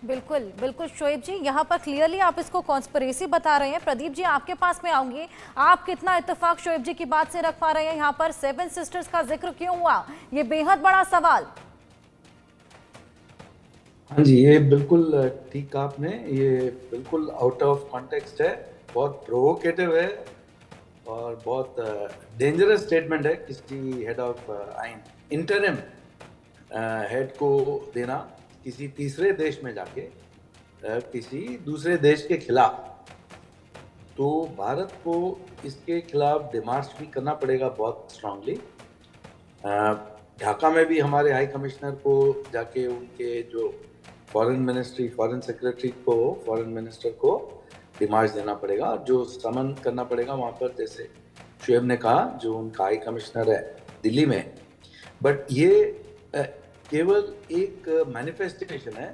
बिल्कुल बिल्कुल शोएब जी, यहाँ पर क्लियरली आप इसको कॉन्स्पिरेसी बता रहे हैं। प्रदीप जी, आपके पास में आऊंगी। आप कितना इत्तेफाक शोएब जी की बात से रख पा रहे हैं? यहाँ पर सेवन सिस्टर्स का जिक्र क्यों हुआ, ये बेहद बड़ा सवाल। हाँ जी, ये बिल्कुल ठीक कहा आपने। ये बिल्कुल आउट ऑफ कॉन्टेक्स्ट है, बहुत प्रोवोकेटिव है और बहुत डेंजरस स्टेटमेंट है किसी हेड ऑफ आइन इंटरिम हेड को देना किसी तीसरे देश में जाके किसी दूसरे देश के खिलाफ। तो भारत को इसके खिलाफ डिमार्च भी करना पड़ेगा बहुत स्ट्रांगली। ढाका में भी हमारे हाई कमिश्नर को जाके उनके जो फॉरेन मिनिस्ट्री, फॉरेन सेक्रेटरी को, फॉरेन मिनिस्टर को डिमार्च देना पड़ेगा, जो समन करना पड़ेगा वहाँ पर, जैसे शुएब ने कहा, जो उनका हाई कमिश्नर है दिल्ली में। बट ये केवल एक मैनिफेस्टेशन है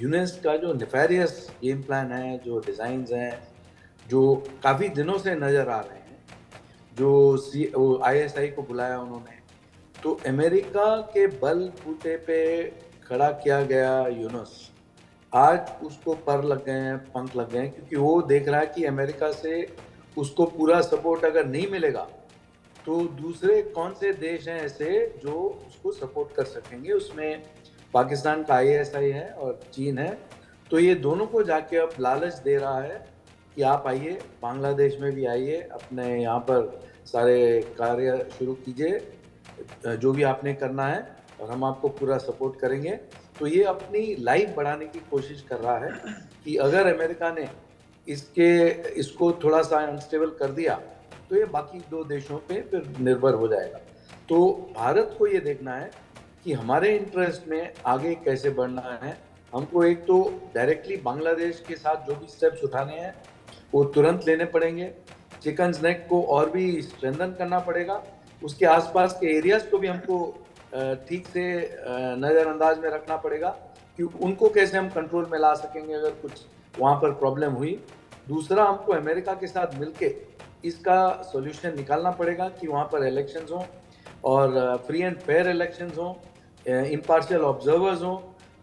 यूनेस का जो नेफेरियस गेम प्लान है, जो डिज़ाइंस हैं, जो काफ़ी दिनों से नज़र आ रहे हैं। जो ISI को बुलाया उन्होंने, तो अमेरिका के बल बूते पे खड़ा किया गया यूनुस, आज उसको पर लग गए हैं, पंख लग गए हैं, क्योंकि वो देख रहा है कि अमेरिका से उसको पूरा सपोर्ट अगर नहीं मिलेगा तो दूसरे कौन से देश हैं ऐसे जो उसको सपोर्ट कर सकेंगे। उसमें पाकिस्तान का ISI है और चीन है। तो ये दोनों को जाके अब लालच दे रहा है कि आप आइए, बांग्लादेश में भी आइए, अपने यहाँ पर सारे कार्य शुरू कीजिए, जो भी आपने करना है, और हम आपको पूरा सपोर्ट करेंगे। तो ये अपनी लाइफ बढ़ाने की कोशिश कर रहा है कि अगर अमेरिका ने इसको थोड़ा सा अनस्टेबल कर दिया तो ये बाकी दो देशों पे फिर निर्भर हो जाएगा। तो भारत को ये देखना है कि हमारे इंटरेस्ट में आगे कैसे बढ़ना है। हमको एक तो डायरेक्टली बांग्लादेश के साथ जो भी स्टेप्स उठाने हैं वो तुरंत लेने पड़ेंगे। चिकन्स नेक को और भी स्ट्रेंथन करना पड़ेगा। उसके आसपास के एरियाज को भी हमको ठीक से नज़रअंदाज में रखना पड़ेगा कि उनको कैसे हम कंट्रोल में ला सकेंगे अगर कुछ वहाँ पर प्रॉब्लम हुई। दूसरा, हमको अमेरिका के साथ मिलके इसका सॉल्यूशन निकालना पड़ेगा कि वहाँ पर इलेक्शंस हों और फ्री एंड फेयर इलेक्शंस हों, इम्पार्शियल ऑब्जर्वर्स हों,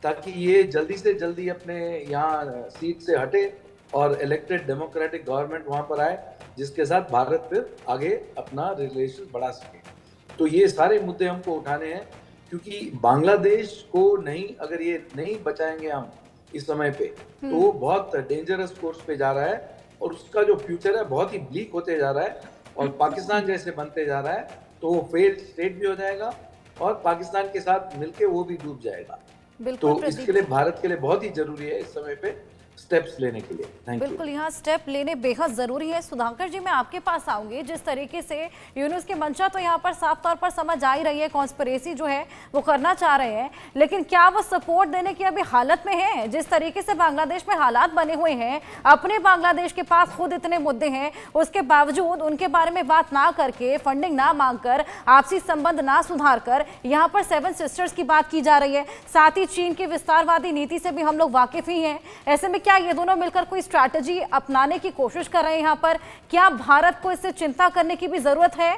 ताकि ये जल्दी से जल्दी अपने यहाँ सीट से हटे और इलेक्टेड डेमोक्रेटिक गवर्नमेंट वहाँ पर आए, जिसके साथ भारत फिर आगे अपना रिलेशन बढ़ा सके। तो ये सारे मुद्दे हमको उठाने हैं, क्योंकि बांग्लादेश को नहीं, अगर ये नहीं बचाएंगे हम इस समय पे, तो वो बहुत डेंजरस कोर्स पे जा रहा है और उसका जो फ्यूचर है बहुत ही ब्लीक होते जा रहा है। और पाकिस्तान जैसे बनते जा रहा है तो वो फेल्ड स्टेट भी हो जाएगा और पाकिस्तान के साथ मिलके वो भी डूब जाएगा। बिल्कुल तो इसके लिए भारत के लिए बहुत ही जरूरी है इस समय पे स्टेप्स लेने के लिए। Thank you. बिल्कुल, यहाँ स्टेप लेने बेहद जरूरी है। सुधाकर जी, मैं आपके पास आऊंगी। जिस तरीके से यूनुस की मंशा तो यहाँ पर साफ तौर पर समझ आ ही रही है, कॉन्स्पिरेसी जो है वो करना चाह रहे हैं, लेकिन क्या वो सपोर्ट देने की अभी हालत में है? जिस तरीके से बांग्लादेश में हालात बने हुए हैं, अपने बांग्लादेश के पास खुद इतने मुद्दे हैं, उसके बावजूद उनके बारे में बात ना करके, फंडिंग ना मांगकर, आपसी संबंध ना सुधार कर यहाँ पर सेवन सिस्टर्स की बात की जा रही है। साथ ही चीन की विस्तारवादी नीति से भी हम लोग वाकिफ ही हैं। ऐसे में क्या ये दोनों मिलकर कोई स्ट्रैटेजी अपनाने की कोशिश कर रहे हैं यहाँ पर? क्या भारत को इससे चिंता करने की भी जरूरत है?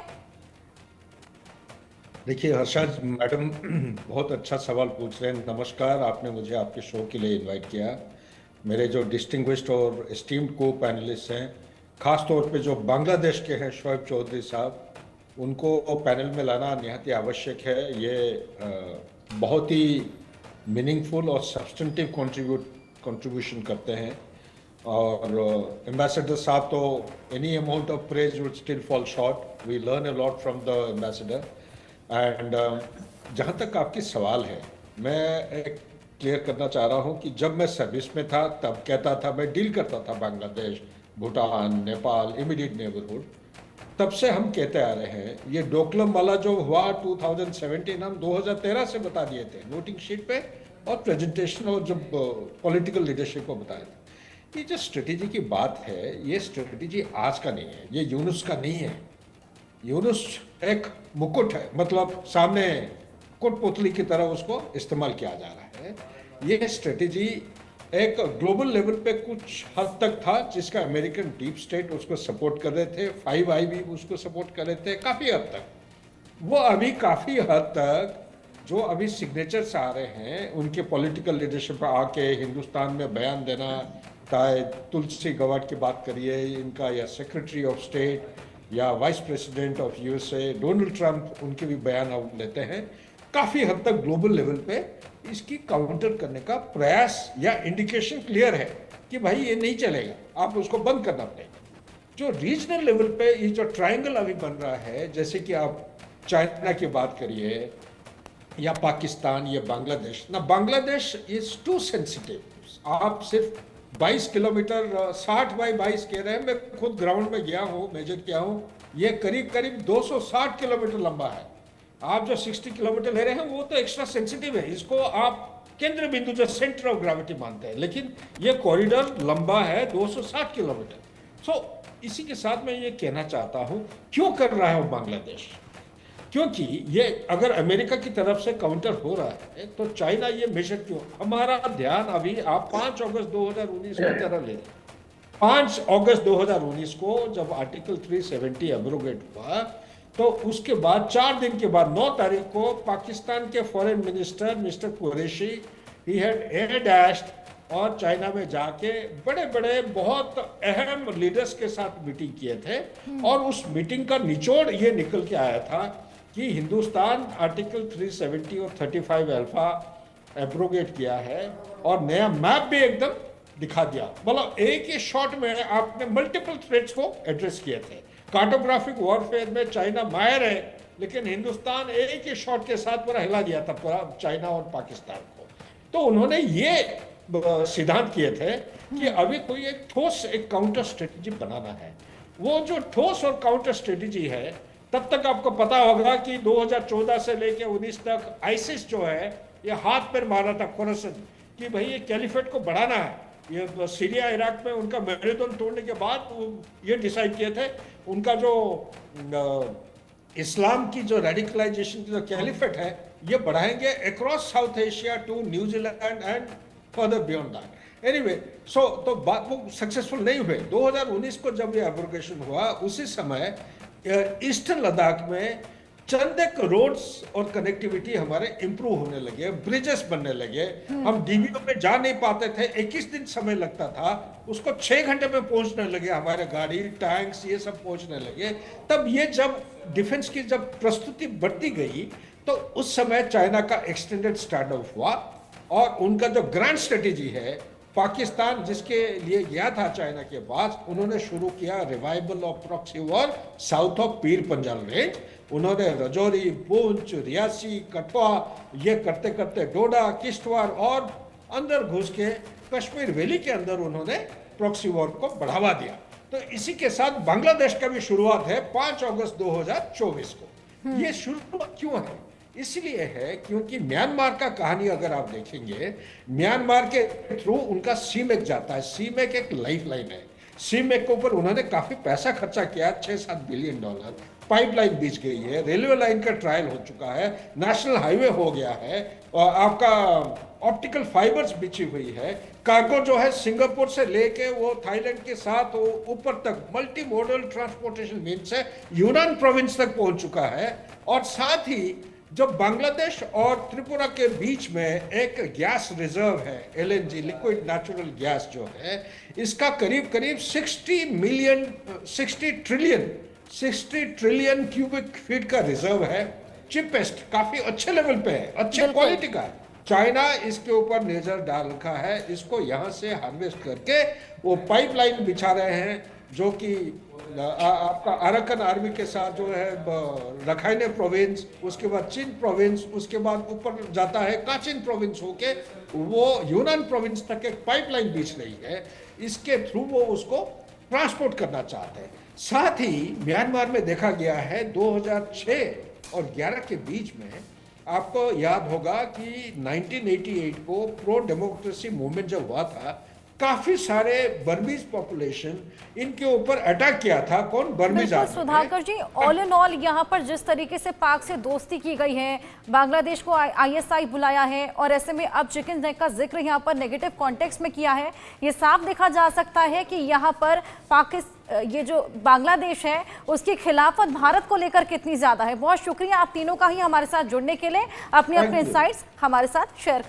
देखिए हर्षा मैडम बहुत अच्छा सवाल पूछ रहे हैं। नमस्कार, आपने मुझे आपके शो के लिए इनवाइट किया। मेरे जो डिस्टिंग्विश्ड और एस्टीम्ड को पैनलिस्ट हैं, ख़ास तौर पे जो बांग्लादेश के हैं शोएब चौधरी साहब, उनको पैनल में लाना निहायत आवश्यक है। ये बहुत ही मीनिंगफुल और सब्सटेंटिव कंट्रीब्यूशन करते हैं। और एम्बेसडर साहब तो any amount of praise would still fall short. We learn a lot from the ambassador. And जहाँ तक आपकी सवाल है, मैं एक क्लियर करना चाह रहा हूँ कि जब मैं सर्विस में था तब कहता था, मैं डील करता था बांग्लादेश, भूटान, नेपाल, इमीडिएट नेबरहुड। तब से हम कहते आ रहे हैं, ये डोकलम वाला जो हुआ 2017, हम 2013 से बता दिए थे नोटिंग शीट पे और प्रेजेंटेशन और जब पॉलिटिकल लीडरशिप को बताया था। ये जो स्ट्रेटेजी की बात है, ये स्ट्रेटेजी आज का नहीं है, ये यूनुस का नहीं है। यूनुस एक मुकुट है, मतलब सामने कोटपुतली की तरह उसको इस्तेमाल किया जा रहा है। ये स्ट्रेटेजी एक ग्लोबल लेवल पे कुछ हद तक था, जिसका अमेरिकन डीप स्टेट उसको सपोर्ट कर रहे थे, 5i भी उसको सपोर्ट कर रहे थे काफ़ी हद तक। वो अभी काफ़ी हद तक जो अभी सिग्नेचर्स आ रहे हैं उनके पॉलिटिकल लीडरशिप पे आके हिंदुस्तान में बयान देना, चाहे तुलसी गवाट की बात करिए इनका, या सेक्रेटरी ऑफ स्टेट या vice president of USA Donald Trump, उनके भी बयान आप लेते हैं, काफी हद तक ग्लोबल लेवल पे इसकी काउंटर करने का प्रयास या इंडिकेशन क्लियर है कि भाई ये नहीं चलेगा, आप उसको बंद करना पड़ेगा। जो रीजनल लेवल पे ये जो ट्रायंगल अभी बन रहा है, जैसे कि आप चाइना की बात करिए या पाकिस्तान या बांग्लादेश ना, बांग्लादेश इज टू सेंसिटिव। आप सिर्फ 22 किलोमीटर 60 बाई 22 कह रहे हैं, मैं खुद ग्राउंड में गया हूँ, मेजर किया हूँ, ये करीब करीब 260 किलोमीटर लंबा है। आप जो 60 किलोमीटर ले रहे हैं वो तो एक्स्ट्रा सेंसिटिव है, इसको आप केंद्र बिंदु जो सेंटर ऑफ ग्रेविटी मानते हैं, लेकिन ये कॉरिडोर लंबा है 260 किलोमीटर। सो इसी के साथ मैं ये कहना चाहता हूँ, क्यों कर रहा है वो बांग्लादेश, क्योंकि ये अगर अमेरिका की तरफ से काउंटर हो रहा है तो चाइना ये मेजर क्यों। हमारा ध्यान अभी आप 5 अगस्त 2019 की तरह ले रहे हैं। 5 अगस्त 2019 को जब आर्टिकल 370 एब्रोगेट हुआ, तो उसके बाद 4 दिन के बाद 9 तारीख को पाकिस्तान के foreign minister mister Qureshi he had air dashed और चाइना में जाके बड़े बड़े बहुत अहम लीडर्स के साथ मीटिंग किए थे, और उस मीटिंग का निचोड़ ये निकल के आया था कि हिंदुस्तान आर्टिकल 370 और 35 अल्फा एब्रोगेट किया है और नया मैप भी एकदम दिखा दिया। मतलब एक ही शॉट में आपने मल्टीपल थ्रेट्स को एड्रेस किए थे। कार्टोग्राफिक वॉरफेयर में चाइना माहिर है, लेकिन हिंदुस्तान एक ही शॉट के साथ पूरा हिला दिया था पूरा चाइना और पाकिस्तान को। तो उन्होंने ये सिद्धांत किए थे कि अभी कोई एक ठोस एक काउंटर स्ट्रेटेजी बनाना है। वो जो ठोस और काउंटर स्ट्रेटेजी है, तब तक आपको पता होगा कि 2014 से लेकर 19 तक आईसिस जो है ये हाथ पर मारा था खोरासन कि भाई ये कैलिफेट को बढ़ाना है। ये सीरिया इराक में उनका मैराथन तोड़ने के बाद ये डिसाइड किए थे उनका जो इस्लाम की जो रेडिकलाइजेशन की जो कैलिफेट है ये बढ़ाएंगे across south Asia to New Zealand and further beyond that. Anyway so तो बात वो सक्सेसफुल नहीं हुए। 2019 को जब ये एब्रोगेशन हुआ, उसी समय ईस्टर्न लद्दाख में चंद एक रोड्स और कनेक्टिविटी हमारे इंप्रूव होने लगे, ब्रिजेस बनने लगे। हम डीबीओ में जा नहीं पाते थे, 21 दिन समय लगता था, उसको 6 घंटे में पहुंचने लगे, हमारे गाड़ी टैंक्स ये सब पहुंचने लगे। तब ये जब डिफेंस की जब प्रस्तुति बढ़ती गई तो उस समय चाइना का एक्सटेंडेड स्टैंड ऑफ हुआ, और उनका जो ग्रैंड स्ट्रेटेजी है, पाकिस्तान जिसके लिए गया था चाइना के पास, उन्होंने शुरू किया revival of proxy war south of Pir Panjal range. उन्होंने रजौरी, पुंछ, रियासी, कठुआ ये करते करते डोडा, किश्तवाड़ और अंदर घुस के कश्मीर वैली के अंदर उन्होंने प्रॉक्सी वॉर को बढ़ावा दिया। तो इसी के साथ बांग्लादेश का भी शुरुआत है 5 अगस्त 2024 को। ये शुरुआत क्यों है? इसलिए है क्योंकि म्यांमार का कहानी अगर आप देखेंगे, म्यांमार के थ्रू उनका सीमेक जाता है। सीमेक एक लाइफ लाइन है। सीमेक के ऊपर उन्होंने काफी पैसा खर्चा किया, $6-7 बिलियन। पाइपलाइन बिछ गई है, रेलवे लाइन का ट्रायल हो चुका है, नेशनल हाईवे हो गया है, और आपका ऑप्टिकल फाइबर्स बिछी हुई है। कार्गो जो है सिंगापुर से लेके वो थाईलैंड के साथ वो ऊपर तक मल्टी मॉडल ट्रांसपोर्टेशन मीन्स से यूनान प्रोविंस तक पहुंच चुका है। और साथ ही जो बांग्लादेश और त्रिपुरा के बीच में एक गैस रिजर्व है, एलएनजी लिक्विड नेचुरल गैस जो है, इसका करीब करीब 60 ट्रिलियन क्यूबिक फीट का रिजर्व है। चिपेस्ट, काफी अच्छे लेवल पे है, अच्छे क्वालिटी का है। चाइना इसके ऊपर नजर डाल रखा है, इसको यहाँ से हार्वेस्ट करके वो पाइपलाइन बिछा रहे हैं, जो कि आपका अराकन आर्मी के साथ जो है रखाइने प्रोविंस, उसके बाद चीन प्रोविंस, उसके बाद ऊपर जाता है काचिन प्रोविंस होके वो यूनान प्रोविंस तक एक पाइपलाइन बीच रही है। इसके थ्रू वो उसको ट्रांसपोर्ट करना चाहते हैं। साथ ही म्यांमार में देखा गया है 2006 और 11 के बीच में, आपको याद होगा कि 1988 को प्रो डेमोक्रेसी मूवमेंट जब हुआ था काफी सारे बर्मीज पॉपुलेशन इनके ऊपर अटैक किया था। कौन? बर्मीज बिल्कुल army Sudhakar ji, all in all यहाँ पर जिस तरीके से पाक से दोस्ती की गई है, बांग्लादेश को आईएसआई बुलाया है और ऐसे में अब चिकन नेक का जिक्र यहाँ पर नेगेटिव कॉन्टेक्स्ट में किया है, ये साफ देखा जा सकता है कि यहाँ पर ये जो बांग्लादेश है उसकी खिलाफत भारत को लेकर कितनी ज्यादा है। बहुत शुक्रिया आप तीनों का ही हमारे साथ जुड़ने के लिए, अपने अपने इंसाइट्स हमारे साथ शेयर कर